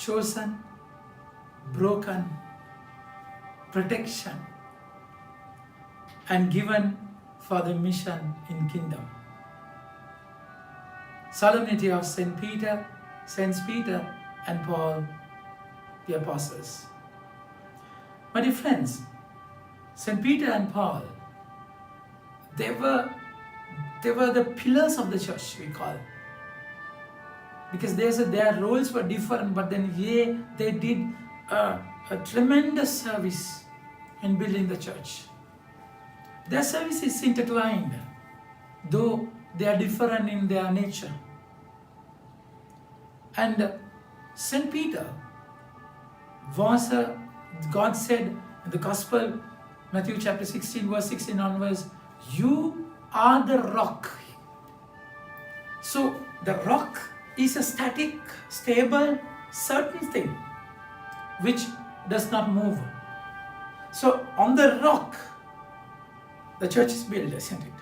chosen, broken, protection, and given for the mission in kingdom. Solemnity of Saints Peter and Paul, the apostles. My dear friends, Saint Peter and Paul, they were the pillars of the church, we call. Because their roles were different, but then they did a tremendous service in building the church. Their service is intertwined, though they are different in their nature. And Saint Peter was God said in the Gospel, Matthew chapter 16, verse 16 onwards, you are the rock. So the rock is a static, stable, certain thing which does not move. So on the rock, the church is built, isn't it?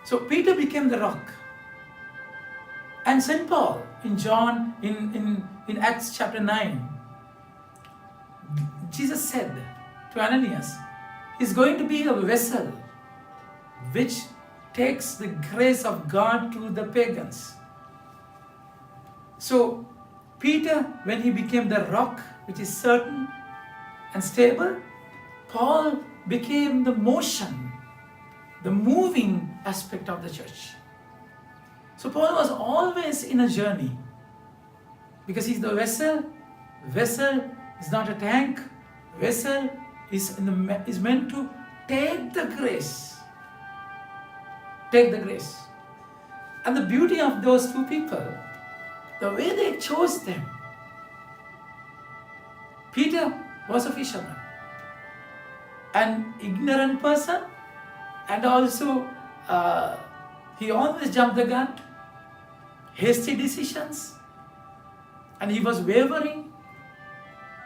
So Peter became the rock. And St. Paul in Acts chapter 9, Jesus said to Ananias, he's going to be a vessel which takes the grace of God to the pagans. So Peter, when he became the rock, which is certain and stable, Paul became the motion, the moving aspect of the church. So Paul was always in a journey because he's the vessel. Vessel is not a tank. Vessel is meant to take the grace. Take the grace. And the beauty of those two people, the way they chose them. Peter was a fisherman, an ignorant person, and also he always jumped the gun, hasty decisions, and he was wavering,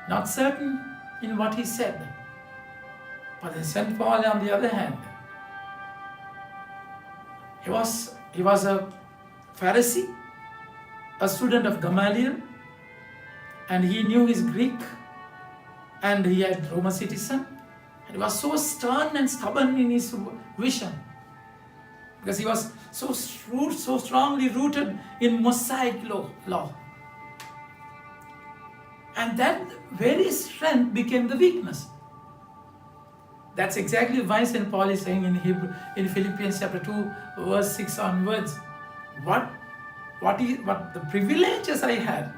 not certain in what he said. But then St. Paul, on the other hand, he was a Pharisee, a student of Gamaliel, and he knew his Greek, and he had Roman citizen, and he was so stern and stubborn in his vision, because he was so strongly rooted in Mosaic law. And that very strength became the weakness. That's exactly why St. Paul is saying in Philippians chapter 2, verse 6 onwards, what the privileges I had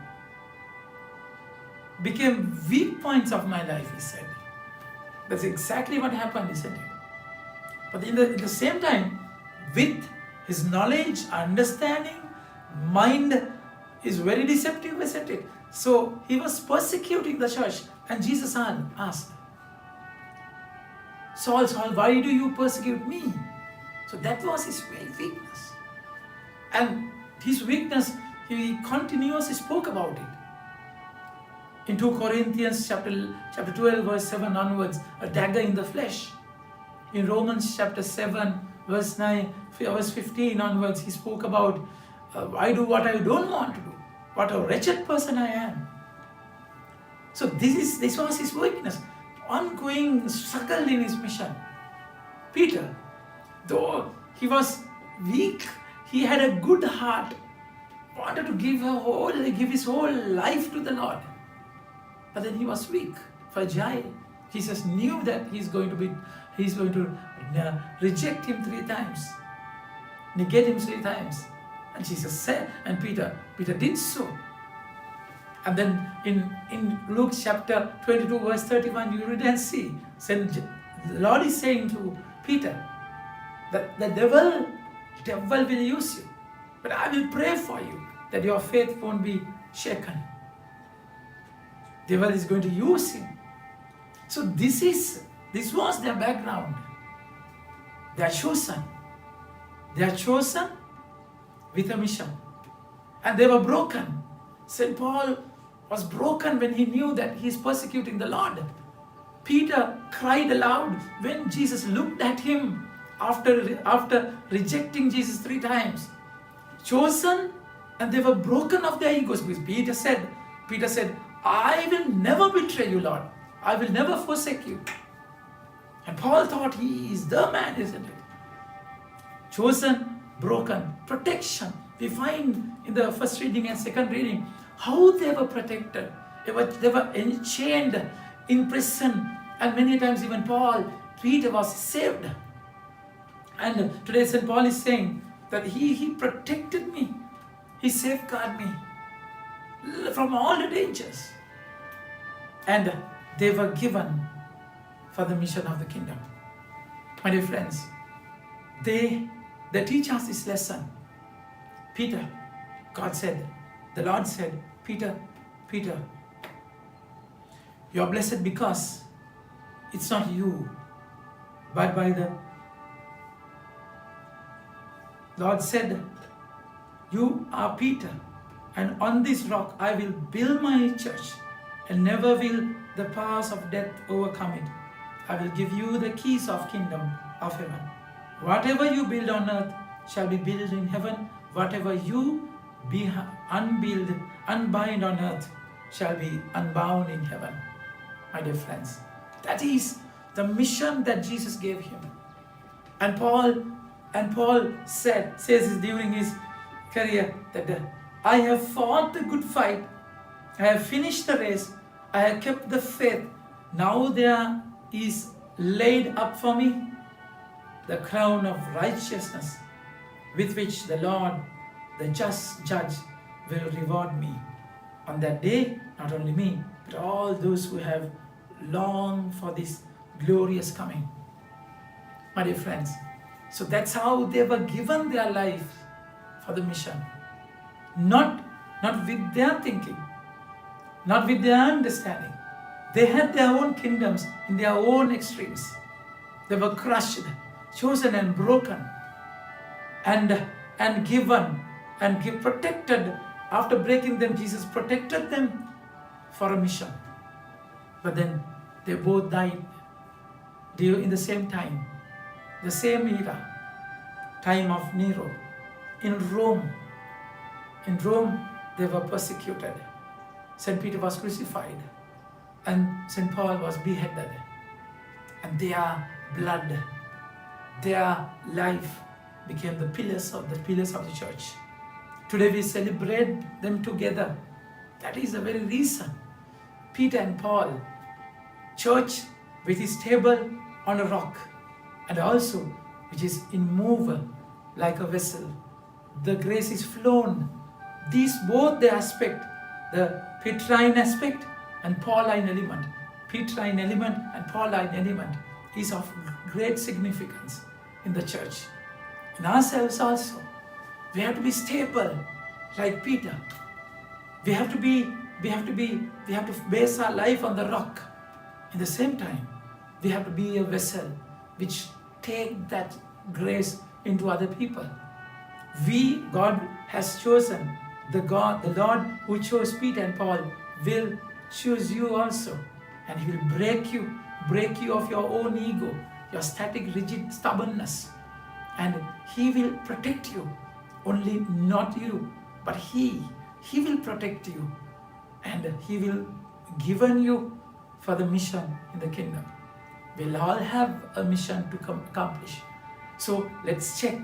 became weak points of my life, he said. That's exactly what happened, isn't it? But in the same time, with his knowledge, understanding, mind is very deceptive, isn't it? So he was persecuting the church, and Jesus asked, Saul, Saul, why do you persecute me? So that was his weakness. And his weakness, he continuously spoke about it. In 2 Corinthians chapter 12, verse 7 onwards, a dagger in the flesh. In Romans chapter 7, verse 15 onwards, he spoke about, I do what I don't want to do. What a wretched person I am. So this was his weakness. Ongoing struggle in his mission. Peter, though he was weak, he had a good heart, wanted to give his whole life to the Lord. But then he was weak, fragile. Jesus knew that he's going to reject him 3 times, negate him 3 times. And Jesus said, and Peter did so. And then in Luke chapter 22, verse 31, you read and see, the Lord is saying to Peter that the devil will use you, but I will pray for you that your faith won't be shaken. The devil is going to use him. So this was their background. They are chosen. They are chosen with a mission. And they were broken. St. Paul was broken when he knew that he is persecuting the Lord. Peter cried aloud when Jesus looked at him after rejecting Jesus 3 times. Chosen And they were broken of their egos, because Peter said, I will never betray you, Lord. I will never forsake you. And Paul thought he is the man, isn't it? Chosen, broken, protection. We find in the first reading and second reading how they were protected. They were enchained in prison, and many times even Peter was saved. And today St. Paul is saying that he protected me. He safeguarded me from all the dangers. And they were given for the mission of the kingdom. My dear friends, they teach us this lesson. Peter, the Lord said, Peter, you are blessed because it's not you, but by the Lord said, you are Peter, and on this rock I will build my church, and never will the powers of death overcome it. I will give you the keys of kingdom of heaven. Whatever you build on earth shall be built in heaven. Whatever you unbind on earth shall be unbound in heaven. My dear friends, that is the mission that Jesus gave him. And Paul says during his career that I have fought the good fight, I have finished the race, I have kept the faith. Now there is laid up for me the crown of righteousness, with which the Lord, the just judge, will reward me. On that day, not only me, but all those who have longed for this glorious coming. My dear friends, so that's how they were given their life for the mission. Not with their thinking, not with their understanding. They had their own kingdoms in their own extremes. They were crushed, chosen and broken, and given and protected. After breaking them, Jesus protected them for a mission. But then they both died in the same time, the same era, time of Nero. In Rome, they were persecuted. St. Peter was crucified, and St. Paul was beheaded. And their blood, their life became the pillars of the church. Today we celebrate them together. That is the very reason. Peter and Paul, church which is stable on a rock, and also which is immovable like a vessel. The grace is flown. These both the aspect, the Petrine aspect and Pauline element. Petrine element and Pauline element is of great significance in the church. In ourselves also, we have to be stable like Peter. We have to base our life on the rock. In the same time, we have to be a vessel which take that grace into other people. God has chosen, the Lord who chose Peter and Paul will choose you also, and He will break you of your own ego, your static, rigid stubbornness, and He will protect you. Only not you, but He will protect you, and He will given you for the mission in the kingdom. We'll all have a mission to accomplish. So let's check.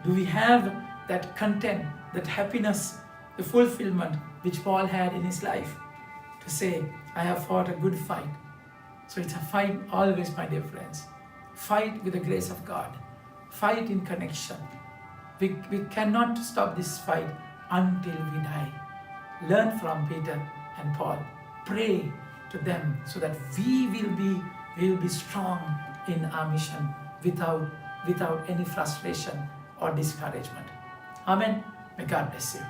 Do we have that content, that happiness, the fulfillment which Paul had in his life? To say, I have fought a good fight. So it's a fight always, my dear friends. Fight with the grace of God. Fight in connection. We cannot stop this fight until we die. Learn from Peter and Paul. Pray to them so that we will be strong in our mission without any frustration or discouragement. Amen. May God bless you.